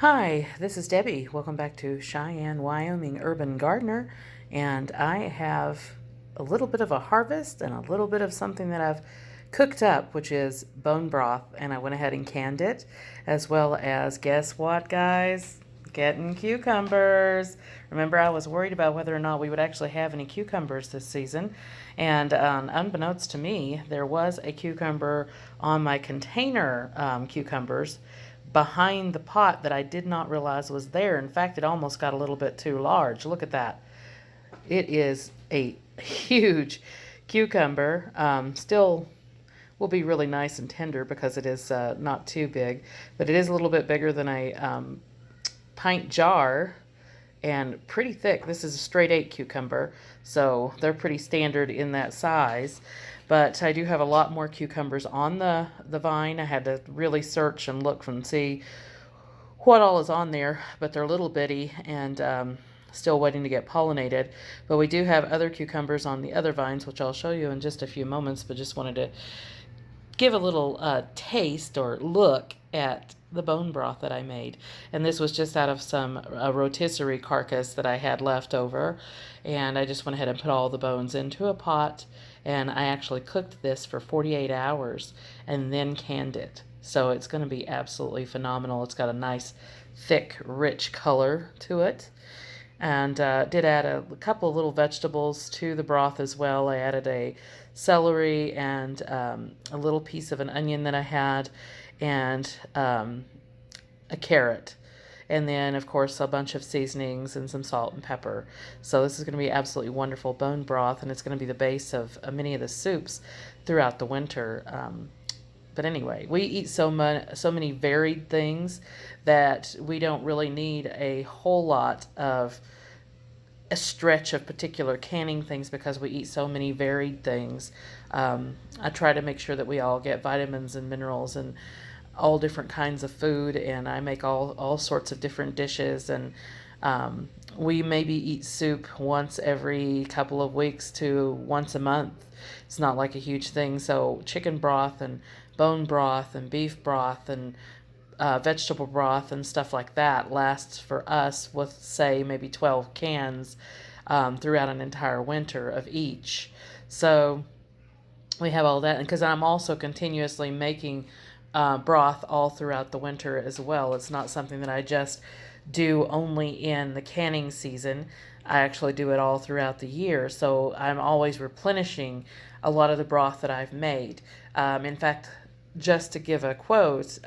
Hi, this is Debbie. Welcome back to Cheyenne, Wyoming Urban Gardener. And I have a little bit of a harvest and a little bit of something that I've cooked up, which is bone broth. And I went ahead and canned it, as well as, guess what, guys? Getting cucumbers. Remember, I was worried about whether or not we would actually have any cucumbers this season. And unbeknownst to me, there was a cucumber on my container cucumbers behind the pot that I did not realize was there. In fact, it almost got a little bit too large. Look at that. It is a huge cucumber. Still will be really nice and tender because it is not too big, but it is a little bit bigger than a pint jar and pretty thick. This is a straight 8 cucumber, so they're pretty standard in that size. But I do have a lot more cucumbers on the vine. I had to really search and look and see what all is on there, but they're little bitty and still waiting to get pollinated. But we do have other cucumbers on the other vines, which I'll show you in just a few moments, but just wanted to give a little taste or look at the bone broth that I made. And this was just out of some rotisserie carcass that I had left over. And I just went ahead and put all the bones into a pot. And I actually cooked this for 48 hours and then canned it. So it's going to be absolutely phenomenal. It's got a nice, thick, rich color to it. And did add a couple of little vegetables to the broth as well. I added a celery and a little piece of an onion that I had, and a carrot. And then, of course, a bunch of seasonings and some salt and pepper. So this is going to be absolutely wonderful bone broth, and it's going to be the base of many of the soups throughout the winter. But anyway, we eat so many varied things that we don't really need a whole lot of a stretch of particular canning things because we eat so many varied things. I try to make sure that we all get vitamins and minerals and all different kinds of food, and I make all sorts of different dishes, and we maybe eat soup once every couple of weeks to once a month. It's not like a huge thing. So chicken broth and bone broth and beef broth and vegetable broth and stuff like that lasts for us with, say, maybe 12 cans throughout an entire winter of each. So we have all that, and because I'm also continuously making broth all throughout the winter as well. It's not something that I just do only in the canning season. I actually do it all throughout the year, so I'm always replenishing a lot of the broth that I've made. In fact, just to give a quote,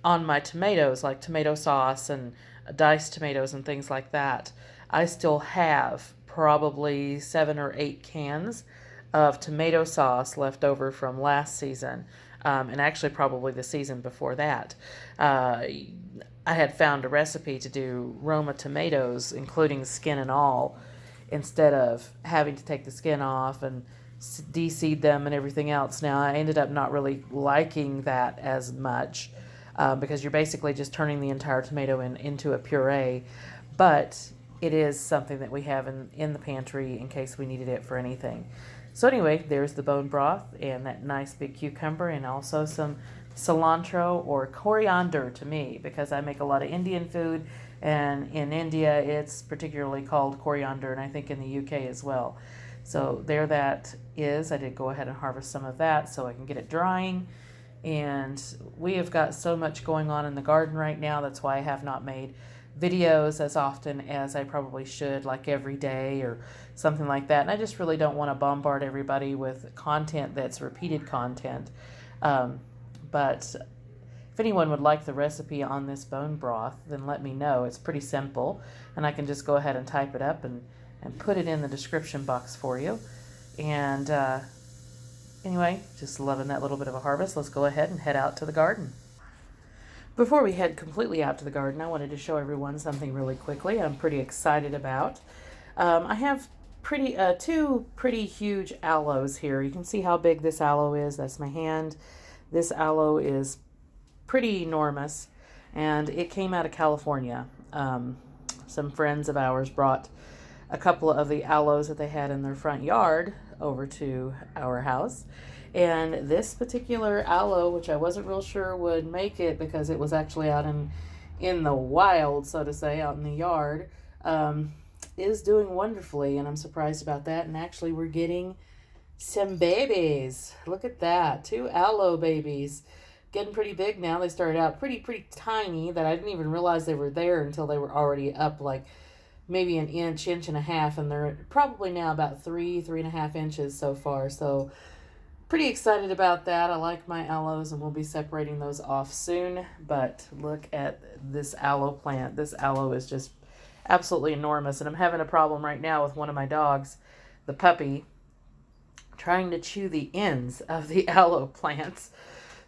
on my tomatoes, like tomato sauce and diced tomatoes and things like that, I still have probably 7 or 8 cans of tomato sauce left over from last season, and actually probably the season before that. I had found a recipe to do Roma tomatoes, including skin and all, instead of having to take the skin off and de-seed them and everything else. Now, I ended up not really liking that as much because you're basically just turning the entire tomato into a puree, but it is something that we have in the pantry in case we needed it for anything. So anyway, there's the bone broth and that nice big cucumber, and also some cilantro or coriander to me, because I make a lot of Indian food, and in India it's particularly called coriander, and I think in the UK as well. So there that is. I did go ahead and harvest some of that so I can get it drying. And we have got so much going on in the garden right now. That's why I have not made videos as often as I probably should, like every day or something like that. And I just really don't want to bombard everybody with content that's repeated content. But if anyone would like the recipe on this bone broth, then let me know. It's pretty simple, and I can just go ahead and type it up and put it in the description box for you. And anyway, just loving that little bit of a harvest. Let's go ahead and head out to the garden. Before we head completely out to the garden, I wanted to show everyone something really quickly I'm pretty excited about. I have two pretty huge aloes here. You can see how big this aloe is. That's my hand. This aloe is pretty enormous, and it came out of California. Some friends of ours brought a couple of the aloes that they had in their front yard over to our house, And this particular aloe, which I wasn't real sure would make it because it was actually out in in the wild, so to say, out in the yard, is doing wonderfully, and I'm surprised about that. And actually, we're getting some babies. Look at that. 2 aloe babies. Getting pretty big now. They started out pretty tiny that I didn't even realize they were there until they were already up like maybe an inch, inch and a half, and they're probably now about 3.5 inches so far. So pretty excited about that. I like my aloes, and we'll be separating those off soon. But look at this aloe plant. This aloe is just absolutely enormous, and I'm having a problem right now with one of my dogs, the puppy, trying to chew the ends of the aloe plants.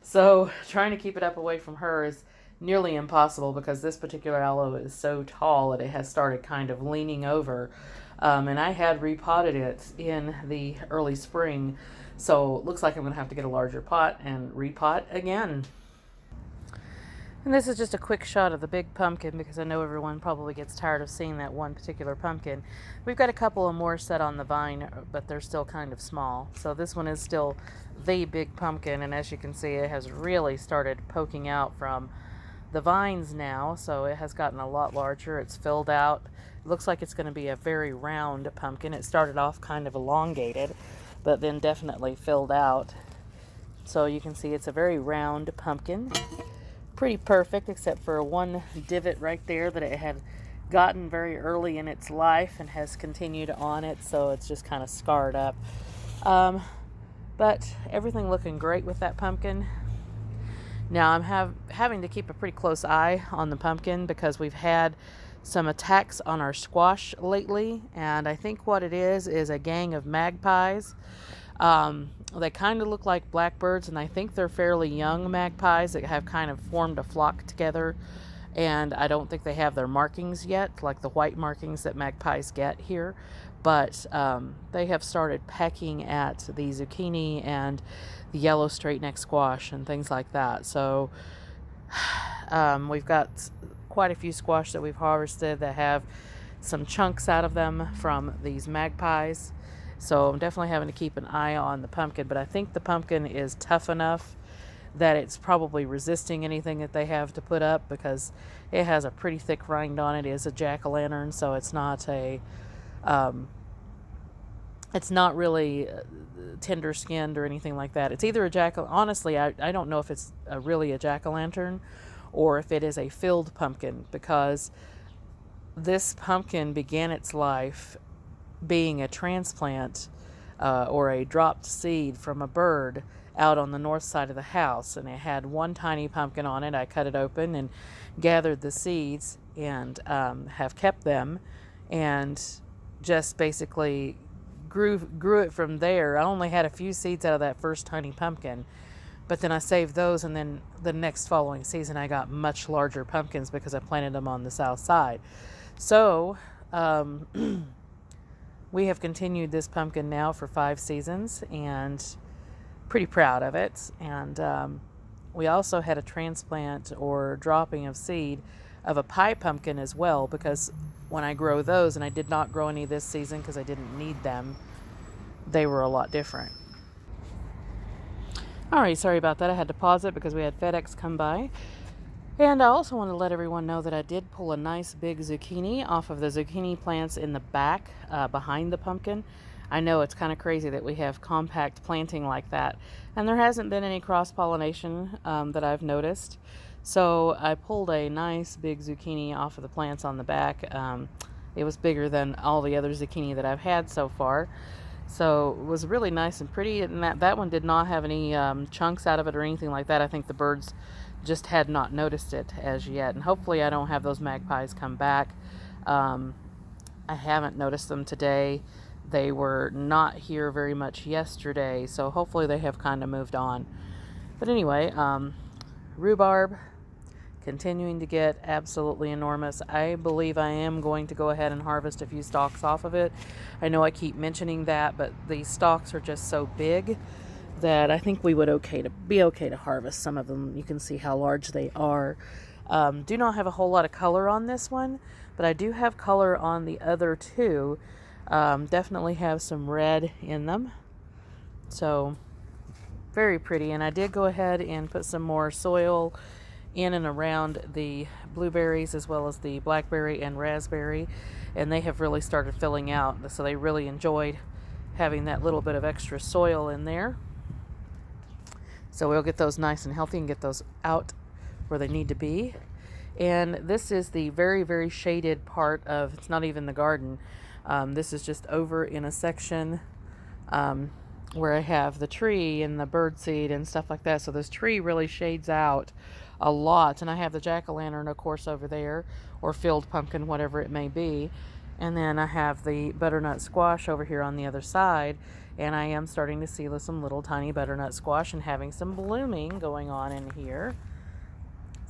So trying to keep it up away from her is nearly impossible because this particular aloe is so tall that it has started kind of leaning over. And I had repotted it in the early spring, so it looks like I'm going to have to get a larger pot and repot again. And this is just a quick shot of the big pumpkin because I know everyone probably gets tired of seeing that one particular pumpkin. We've got a couple of more set on the vine, but they're still kind of small. So this one is still the big pumpkin, and as you can see, it has really started poking out from the vines now, so it has gotten a lot larger. It's filled out. It looks like it's going to be a very round pumpkin. It started off kind of elongated, but then definitely filled out. So you can see it's a very round pumpkin. Pretty perfect, except for one divot right there that it had gotten very early in its life and has continued on it, so it's just kind of scarred up. But everything looking great with that pumpkin. Now I'm having to keep a pretty close eye on the pumpkin because we've had some attacks on our squash lately, and I think what it is a gang of magpies. They kind of look like blackbirds, and I think they're fairly young magpies that have kind of formed a flock together, and I don't think they have their markings yet, like the white markings that magpies get here, but they have started pecking at the zucchini and the yellow straight neck squash and things like that. So we've got quite a few squash that we've harvested that have some chunks out of them from these magpies. So I'm definitely having to keep an eye on the pumpkin, but I think the pumpkin is tough enough that it's probably resisting anything that they have to put up because it has a pretty thick rind on it. It is a jack-o'-lantern, so it's not really tender-skinned or anything like that. It's either a honestly, I don't know if it's really a jack-o'-lantern or if it is a filled pumpkin, because this pumpkin began its life being a transplant or a dropped seed from a bird out on the north side of the house, and it had one tiny pumpkin on it. I cut it open and gathered the seeds and have kept them and just basically grew it from there. I only had a few seeds out of that first tiny pumpkin, but then I saved those, and then the next following season I got much larger pumpkins because I planted them on the south side. So we have continued this pumpkin now for 5 seasons and pretty proud of it. And we also had a transplant or dropping of seed of a pie pumpkin as well, because when I grow those, and I did not grow any this season because I didn't need them, they were a lot different. Alright, sorry about that. I had to pause it because we had FedEx come by. And I also want to let everyone know that I did pull a nice big zucchini off of the zucchini plants in the back behind the pumpkin. I know it's kind of crazy that we have compact planting like that, and there hasn't been any cross-pollination that I've noticed. So I pulled a nice big zucchini off of the plants on the back. It was bigger than all the other zucchini that I've had so far. So it was really nice and pretty, and that one did not have any chunks out of it or anything like that. I think the birds just had not noticed it as yet, and hopefully I don't have those magpies come back. I haven't noticed them today. They were not here very much yesterday, so hopefully they have kind of moved on. But anyway, rhubarb continuing to get absolutely enormous. I believe I am going to go ahead and harvest a few stalks off of it. I know I keep mentioning that, but these stalks are just so big that I think we would be okay to harvest some of them. You can see how large they are. Do not have a whole lot of color on this one, but I do have color on the other two. Definitely have some red in them. So very pretty. And I did go ahead and put some more soil in and around the blueberries as well as the blackberry and raspberry, and they have really started filling out, so they really enjoyed having that little bit of extra soil in there. So we'll get those nice and healthy and get those out where they need to be. And this is the very, very shaded part of, it's not even the garden. This is just over in a section where I have the tree and the birdseed and stuff like that. So this tree really shades out a lot. And I have the jack-o'-lantern, of course, over there, or field pumpkin, whatever it may be. And then I have the butternut squash over here on the other side. And I am starting to see some little tiny butternut squash and having some blooming going on in here.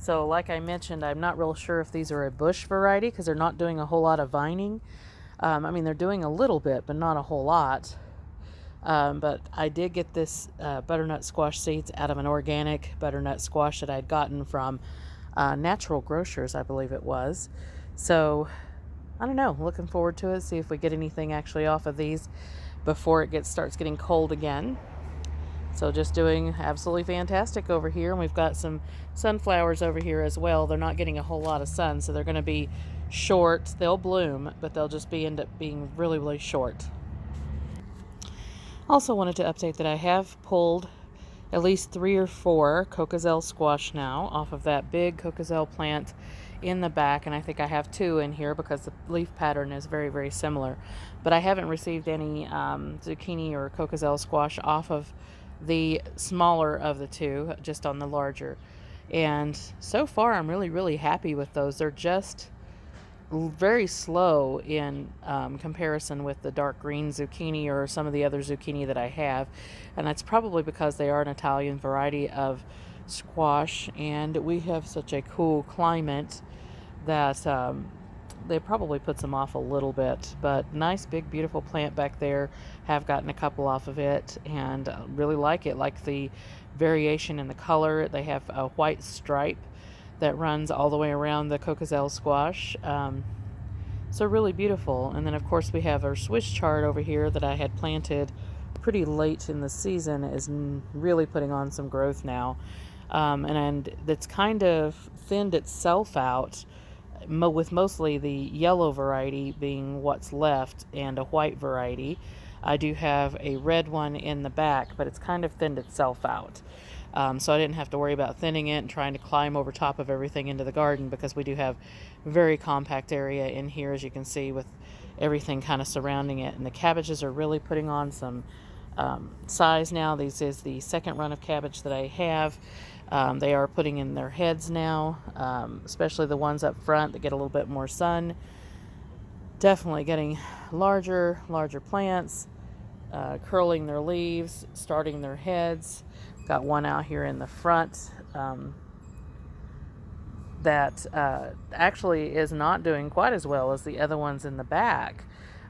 So like I mentioned, I'm not real sure if these are a bush variety because they're not doing a whole lot of vining. I mean, they're doing a little bit, but not a whole lot. But I did get this butternut squash seeds out of an organic butternut squash that I'd gotten from Natural Grocers, I believe it was. So I don't know, looking forward to it, see if we get anything actually off of these before it starts getting cold again. So just doing absolutely fantastic over here. And we've got some sunflowers over here as well. They're not getting a whole lot of sun, so they're going to be short. They'll bloom, but they'll just end up being really, really short. Also wanted to update that I have pulled at least 3 or 4 Cocozelle squash now off of that big Cocozelle plant in the back, and I think I have 2 in here because the leaf pattern is very, very similar. But I haven't received any zucchini or Cocozelle squash off of the smaller of the 2, just on the larger. And so far I'm really, really happy with those. They're just very slow in comparison with the dark green zucchini or some of the other zucchini that I have, and that's probably because they are an Italian variety of squash, and we have such a cool climate that they probably puts them off a little bit. But nice big beautiful plant back there. Have gotten a couple off of it and really like it. Like the variation in the color. They have a white stripe that runs all the way around the Cocozelle squash. So really beautiful. And then of course we have our Swiss chard over here that I had planted pretty late in the season, is really putting on some growth now. And it's kind of thinned itself out, with mostly the yellow variety being what's left and a white variety. I do have a red one in the back, but it's kind of thinned itself out. So I didn't have to worry about thinning it and trying to climb over top of everything into the garden, because we do have very compact area in here, as you can see, with everything kind of surrounding it. And the cabbages are really putting on some size now. This is the second run of cabbage that I have. They are putting in their heads now, especially the ones up front that get a little bit more sun. Definitely getting larger plants, curling their leaves, starting their heads. Got one out here in the front that actually is not doing quite as well as the other ones in the back,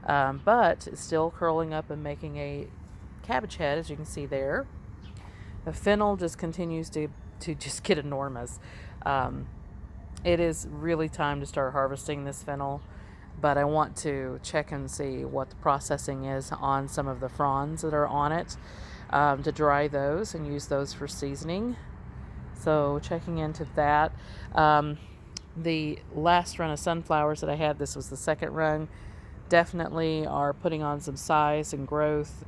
but it's still curling up and making a cabbage head, as you can see there. The fennel just continues to just get enormous. It is really time to start harvesting this fennel, but I want to check and see what the processing is on some of the fronds that are on it, to dry those and use those for seasoning. So checking into that. The last run of sunflowers that I had, this was the second run, definitely are putting on some size and growth,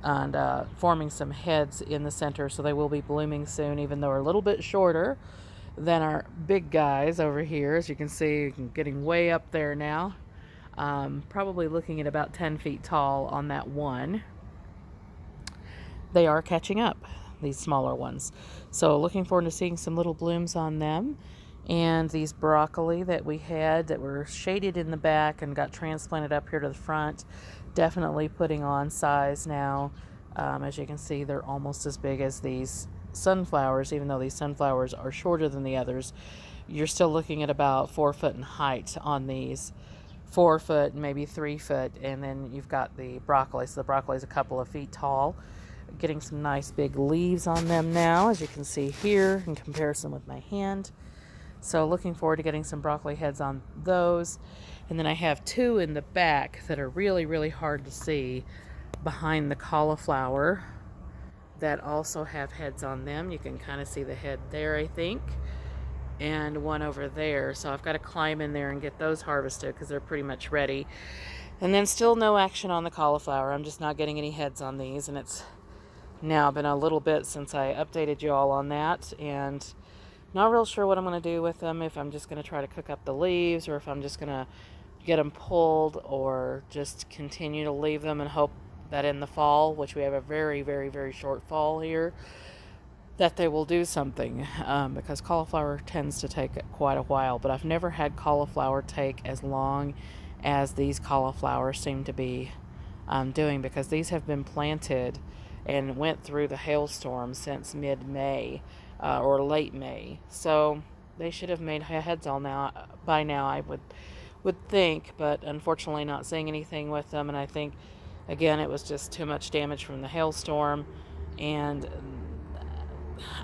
and forming some heads in the center, so they will be blooming soon, even though they're a little bit shorter than our big guys over here. As you can see, getting way up there now. Probably looking at about 10 feet tall on that one. They are catching up, these smaller ones. So looking forward to seeing some little blooms on them. And these broccoli that we had that were shaded in the back and got transplanted up here to the front, definitely putting on size now. As you can see, they're almost as big as these sunflowers, even though these sunflowers are shorter than the others. You're still looking at about 4 foot in height on these. 4 foot, maybe 3 foot, and then you've got the broccoli. So the broccoli is a couple of feet tall. Getting some nice big leaves on them now, as you can see here in comparison with my hand. So looking forward to getting some broccoli heads on those. And then I have 2 in the back that are really, really hard to see behind the cauliflower that also have heads on them. You can kind of see the head there, I think, and one over there. So I've got to climb in there and get those harvested because they're pretty much ready. And then still no action on the cauliflower. I'm just not getting any heads on these, and it's now been a little bit since I updated you all on that, and not real sure what I'm going to do with them, if I'm just going to try to cook up the leaves, or if I'm just going to get them pulled, or just continue to leave them and hope that in the fall, which we have a very, very, very short fall here, that they will do something, because cauliflower tends to take quite a while. But I've never had cauliflower take as long as these cauliflowers seem to be doing, because these have been planted and went through the hailstorm since mid-May, or late May. So they should have made heads all by now, I would think, but unfortunately not seeing anything with them. And I think, again, it was just too much damage from the hailstorm, and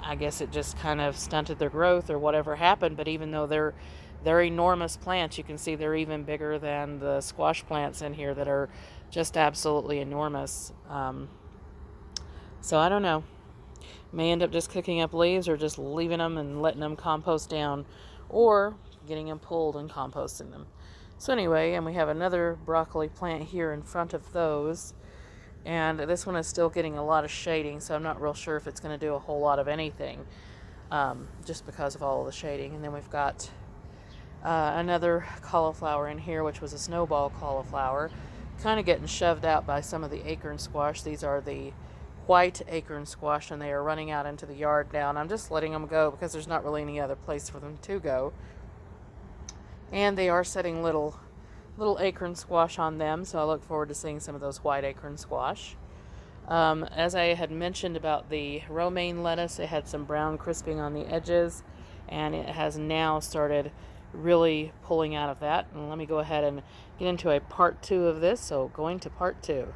I guess it just kind of stunted their growth or whatever happened. But even though they're enormous plants, you can see they're even bigger than the squash plants in here that are just absolutely enormous. So I don't know. May end up just cooking up leaves, or just leaving them and letting them compost down, or getting them pulled and composting them. So anyway, and we have another broccoli plant here in front of those, and this one is still getting a lot of shading, so I'm not real sure if it's going to do a whole lot of anything, just because of all of the shading. And then we've got another cauliflower in here, which was a snowball cauliflower, kind of getting shoved out by some of the acorn squash. These are the white acorn squash, and they are running out into the yard now, and I'm just letting them go because there's not really any other place for them to go. And they are setting little acorn squash on them, so I look forward to seeing some of those white acorn squash. As I had mentioned about the romaine lettuce, it had some brown crisping on the edges, and it has now started really pulling out of that. And let me go ahead and get into a part 2 of this. So going to part 2.